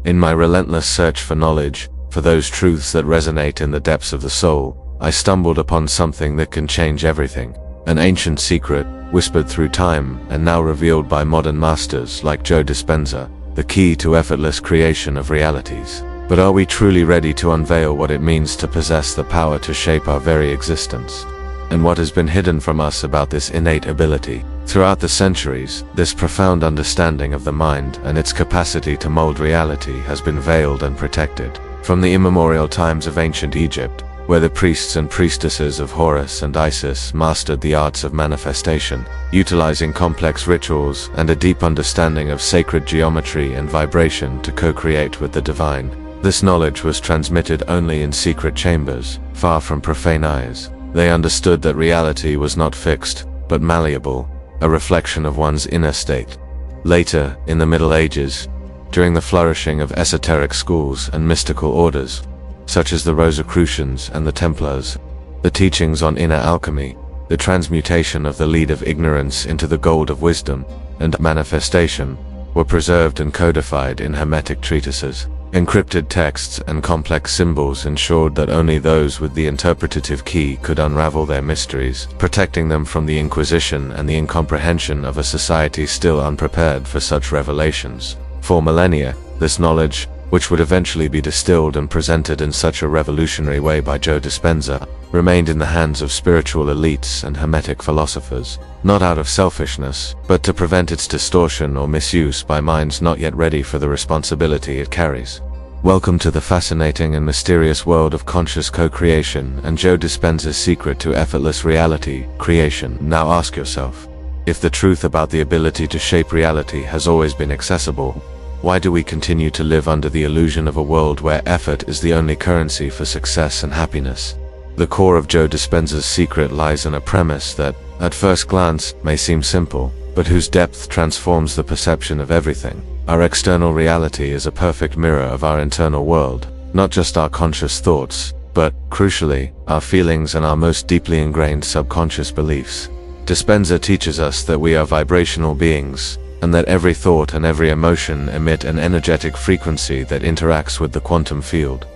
In my relentless search for knowledge, for those truths that resonate in the depths of the soul, I stumbled upon something that can change everything. An ancient secret, whispered through time and now revealed by modern masters like Joe Dispenza, the key to effortless creation of realities. But are we truly ready to unveil what it means to possess the power to shape our very existence? And what has been hidden from us about this innate ability? Throughout the centuries, this profound understanding of the mind and its capacity to mold reality has been veiled and protected. From the immemorial times of ancient Egypt, where the priests and priestesses of Horus and Isis mastered the arts of manifestation, utilizing complex rituals and a deep understanding of sacred geometry and vibration to co-create with the divine. This knowledge was transmitted only in secret chambers, far from profane eyes. They understood that reality was not fixed, but malleable, a reflection of one's inner state. Later, in the Middle Ages, during the flourishing of esoteric schools and mystical orders, such as the Rosicrucians and the Templars, the teachings on inner alchemy, the transmutation of the lead of ignorance into the gold of wisdom, and manifestation, were preserved and codified in hermetic treatises. Encrypted texts and complex symbols ensured that only those with the interpretative key could unravel their mysteries, protecting them from the Inquisition and the incomprehension of a society still unprepared for such revelations. For millennia, this knowledge, which would eventually be distilled and presented in such a revolutionary way by Joe Dispenza, remained in the hands of spiritual elites and hermetic philosophers, not out of selfishness, but to prevent its distortion or misuse by minds not yet ready for the responsibility it carries. Welcome to the fascinating and mysterious world of conscious co-creation and Joe Dispenza's secret to effortless reality creation. Now ask yourself, if the truth about the ability to shape reality has always been accessible, why do we continue to live under the illusion of a world where effort is the only currency for success and happiness? The core of Joe Dispenza's secret lies in a premise that, at first glance, may seem simple, but whose depth transforms the perception of everything. Our external reality is a perfect mirror of our internal world, not just our conscious thoughts, but, crucially, our feelings and our most deeply ingrained subconscious beliefs. Dispenza teaches us that we are vibrational beings, and that every thought and every emotion emit an energetic frequency that interacts with the quantum field,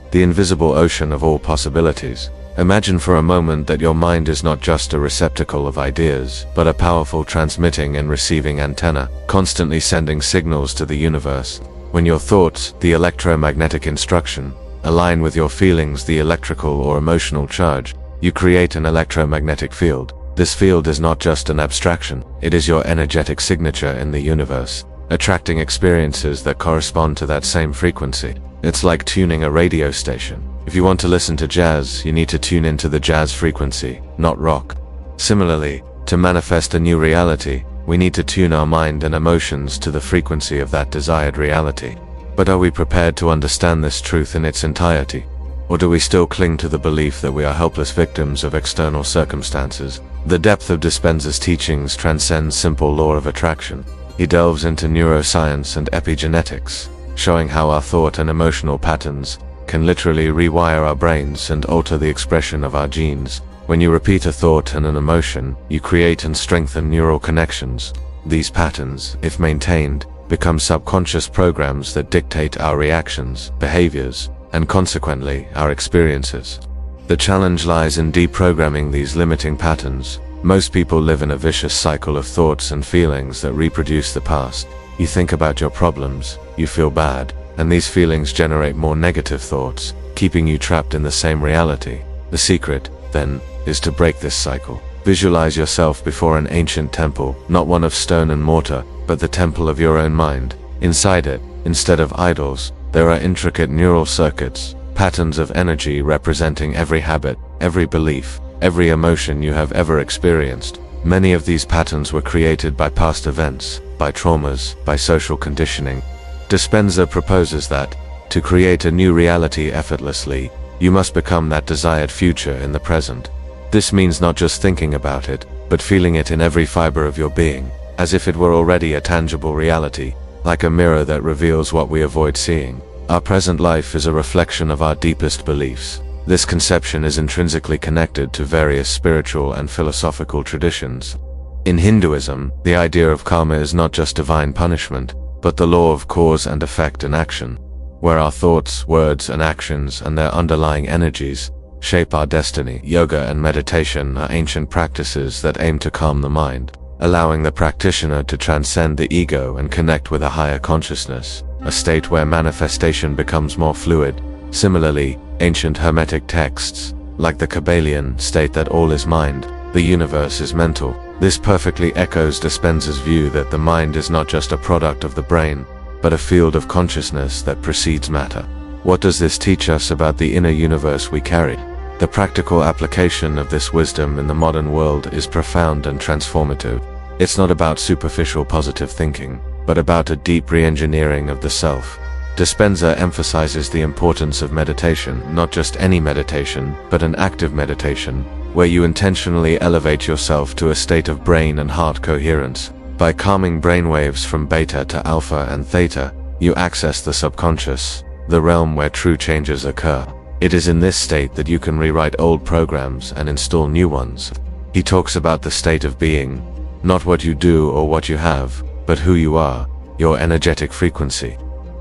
the invisible ocean of all possibilities. Imagine for a moment that your mind is not just a receptacle of ideas, but a powerful transmitting and receiving antenna, constantly sending signals to the universe. When your thoughts, the electromagnetic instruction, align with your feelings, the electrical or emotional charge, you create an electromagnetic field. This field is not just an abstraction, it is your energetic signature in the universe, attracting experiences that correspond to that same frequency. It's like tuning a radio station. If you want to listen to jazz, you need to tune into the jazz frequency, not rock. Similarly, to manifest a new reality, we need to tune our mind and emotions to the frequency of that desired reality. But are we prepared to understand this truth in its entirety? Or do we still cling to the belief that we are helpless victims of external circumstances? The depth of Dispenza's teachings transcends simple law of attraction. He delves into neuroscience and epigenetics, showing how our thought and emotional patterns can literally rewire our brains and alter the expression of our genes. When you repeat a thought and an emotion, you create and strengthen neural connections. These patterns, if maintained, become subconscious programs that dictate our reactions, behaviors, and consequently, our experiences. The challenge lies in deprogramming these limiting patterns. Most people live in a vicious cycle of thoughts and feelings that reproduce the past. You think about your problems, you feel bad, and these feelings generate more negative thoughts, keeping you trapped in the same reality. The secret, then, is to break this cycle. Visualize yourself before an ancient temple, not one of stone and mortar, but the temple of your own mind. Inside it, instead of idols, there are intricate neural circuits, patterns of energy representing every habit, every belief, every emotion you have ever experienced. Many of these patterns were created by past events, by traumas, by social conditioning. Dispenza proposes that, to create a new reality effortlessly, you must become that desired future in the present. This means not just thinking about it, but feeling it in every fiber of your being, as if it were already a tangible reality, like a mirror that reveals what we avoid seeing. Our present life is a reflection of our deepest beliefs. This conception is intrinsically connected to various spiritual and philosophical traditions. In Hinduism, the idea of karma is not just divine punishment, but the law of cause and effect in action, where our thoughts, words, and actions and their underlying energies shape our destiny. Yoga and meditation are ancient practices that aim to calm the mind, allowing the practitioner to transcend the ego and connect with a higher consciousness, a state where manifestation becomes more fluid. Similarly, ancient Hermetic texts, like the Kabbalion, state that all is mind, the universe is mental. This perfectly echoes Dispenza's view that the mind is not just a product of the brain, but a field of consciousness that precedes matter. What does this teach us about the inner universe we carry? The practical application of this wisdom in the modern world is profound and transformative. It's not about superficial positive thinking, but about a deep re-engineering of the self. Dispenza emphasizes the importance of meditation, not just any meditation, but an active meditation, where you intentionally elevate yourself to a state of brain and heart coherence. By calming brainwaves from beta to alpha and theta, you access the subconscious, the realm where true changes occur. It is in this state that you can rewrite old programs and install new ones. He talks about the state of being, not what you do or what you have, but who you are, your energetic frequency.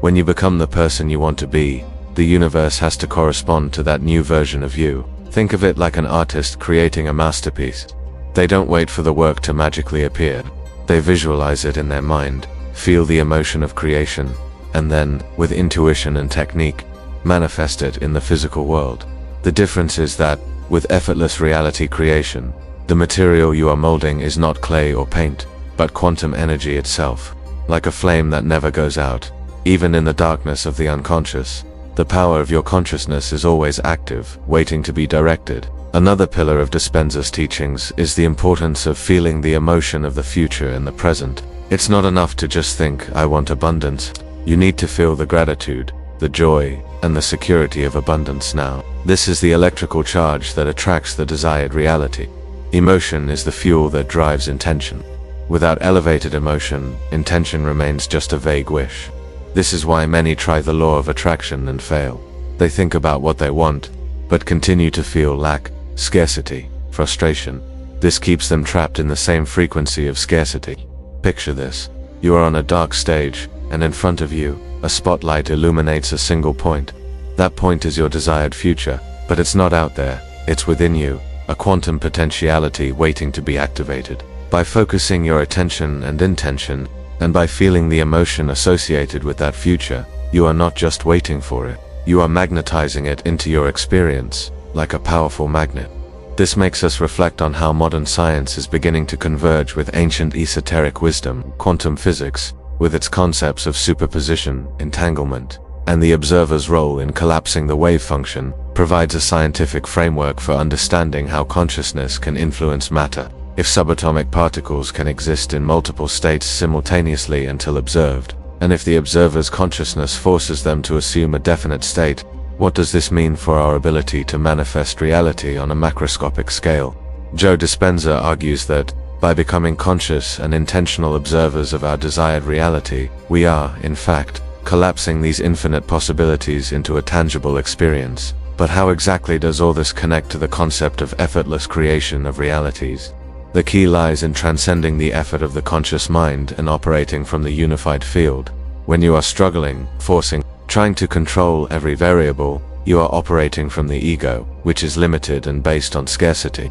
When you become the person you want to be, the universe has to correspond to that new version of you. Think of it like an artist creating a masterpiece. They don't wait for the work to magically appear. They visualize it in their mind, feel the emotion of creation, and then, with intuition and technique, manifest it in the physical world. The difference is that, with effortless reality creation, the material you are molding is not clay or paint, but quantum energy itself. Like a flame that never goes out, even in the darkness of the unconscious, the power of your consciousness is always active, waiting to be directed. Another pillar of Dispenza's teachings is the importance of feeling the emotion of the future in the present. It's not enough to just think, I want abundance. You need to feel the gratitude, the joy, and the security of abundance now. This is the electrical charge that attracts the desired reality. Emotion is the fuel that drives intention. Without elevated emotion, intention remains just a vague wish. This is why many try the law of attraction and fail. They think about what they want, but continue to feel lack, scarcity, frustration. This keeps them trapped in the same frequency of scarcity. Picture this. You are on a dark stage, and in front of you, a spotlight illuminates a single point. That point is your desired future, but it's not out there, it's within you, a quantum potentiality waiting to be activated. By focusing your attention and intention, and by feeling the emotion associated with that future, you are not just waiting for it, you are magnetizing it into your experience, like a powerful magnet. This makes us reflect on how modern science is beginning to converge with ancient esoteric wisdom, quantum physics, with its concepts of superposition, entanglement, and the observer's role in collapsing the wave function, provides a scientific framework for understanding how consciousness can influence matter. If subatomic particles can exist in multiple states simultaneously until observed, and if the observer's consciousness forces them to assume a definite state, what does this mean for our ability to manifest reality on a macroscopic scale? Joe Dispenza argues that, by becoming conscious and intentional observers of our desired reality, we are, in fact, collapsing these infinite possibilities into a tangible experience. But how exactly does all this connect to the concept of effortless creation of realities? The key lies in transcending the effort of the conscious mind and operating from the unified field. When you are struggling, forcing, trying to control every variable, you are operating from the ego, which is limited and based on scarcity.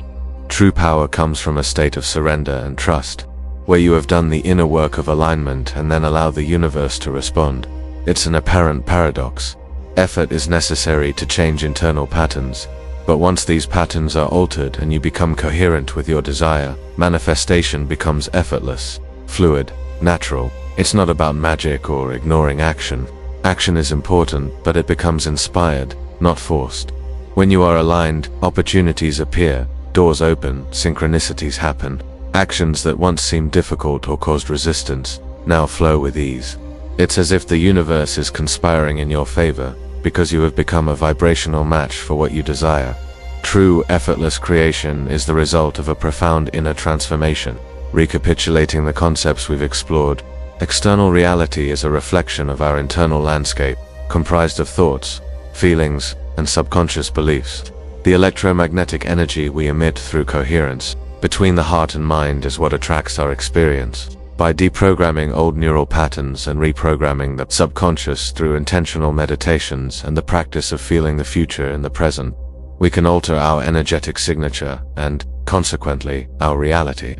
True power comes from a state of surrender and trust, where you have done the inner work of alignment and then allow the universe to respond. It's an apparent paradox. Effort is necessary to change internal patterns, but once these patterns are altered and you become coherent with your desire, manifestation becomes effortless, fluid, natural. It's not about magic or ignoring action. Action is important, but it becomes inspired, not forced. When you are aligned, opportunities appear, doors open, synchronicities happen. Actions that once seemed difficult or caused resistance, now flow with ease. It's as if the universe is conspiring in your favor, because you have become a vibrational match for what you desire. True, effortless creation is the result of a profound inner transformation. Recapitulating the concepts we've explored, external reality is a reflection of our internal landscape, comprised of thoughts, feelings, and subconscious beliefs. The electromagnetic energy we emit through coherence between the heart and mind is what attracts our experience. By deprogramming old neural patterns and reprogramming the subconscious through intentional meditations and the practice of feeling the future in the present, we can alter our energetic signature and, consequently, our reality.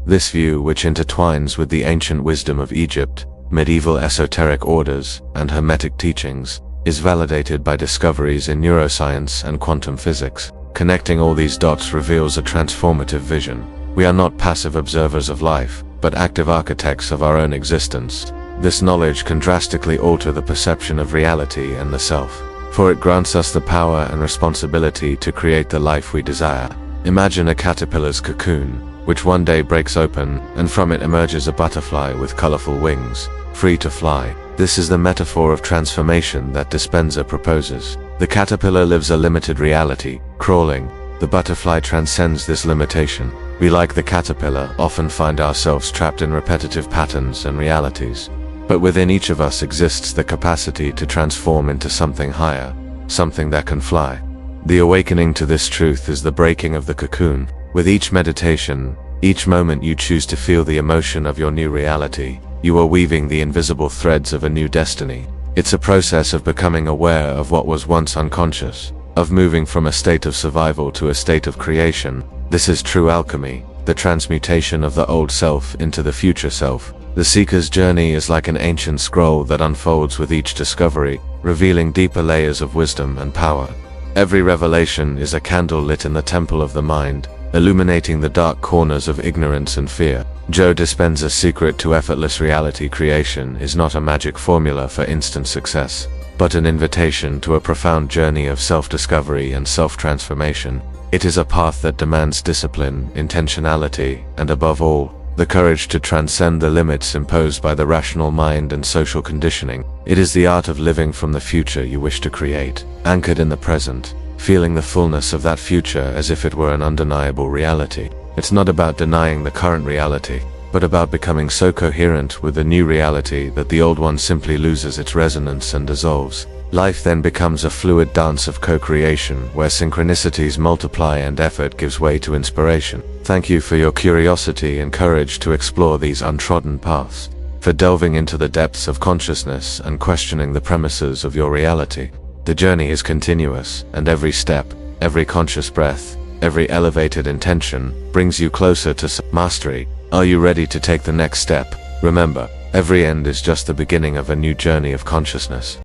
This view, which intertwines with the ancient wisdom of Egypt, medieval esoteric orders, and Hermetic teachings, is validated by discoveries in neuroscience and quantum physics. Connecting all these dots reveals a transformative vision. We are not passive observers of life, but active architects of our own existence. This knowledge can drastically alter the perception of reality and the self, for it grants us the power and responsibility to create the life we desire. Imagine a caterpillar's cocoon, which one day breaks open, and from it emerges a butterfly with colorful wings, free to fly. This is the metaphor of transformation that Dispenza proposes. The caterpillar lives a limited reality, crawling. The butterfly transcends this limitation. We, like the caterpillar, often find ourselves trapped in repetitive patterns and realities. But within each of us exists the capacity to transform into something higher, something that can fly. The awakening to this truth is the breaking of the cocoon. With each meditation, each moment you choose to feel the emotion of your new reality, you are weaving the invisible threads of a new destiny. It's a process of becoming aware of what was once unconscious, of moving from a state of survival to a state of creation. This is true alchemy, the transmutation of the old self into the future self. The seeker's journey is like an ancient scroll that unfolds with each discovery, revealing deeper layers of wisdom and power. Every revelation is a candle lit in the temple of the mind, illuminating the dark corners of ignorance and fear. Joe Dispenza's secret to effortless reality creation is not a magic formula for instant success, but an invitation to a profound journey of self-discovery and self-transformation. It is a path that demands discipline, intentionality, and above all, the courage to transcend the limits imposed by the rational mind and social conditioning. It is the art of living from the future you wish to create, anchored in the present, feeling the fullness of that future as if it were an undeniable reality. It's not about denying the current reality, but about becoming so coherent with the new reality that the old one simply loses its resonance and dissolves. Life then becomes a fluid dance of co-creation, where synchronicities multiply and effort gives way to inspiration. Thank you for your curiosity and courage to explore these untrodden paths, for delving into the depths of consciousness and questioning the premises of your reality. The journey is continuous, and every step, every conscious breath, every elevated intention brings you closer to mastery. Are you ready to take the next step? Remember, every end is just the beginning of a new journey of consciousness.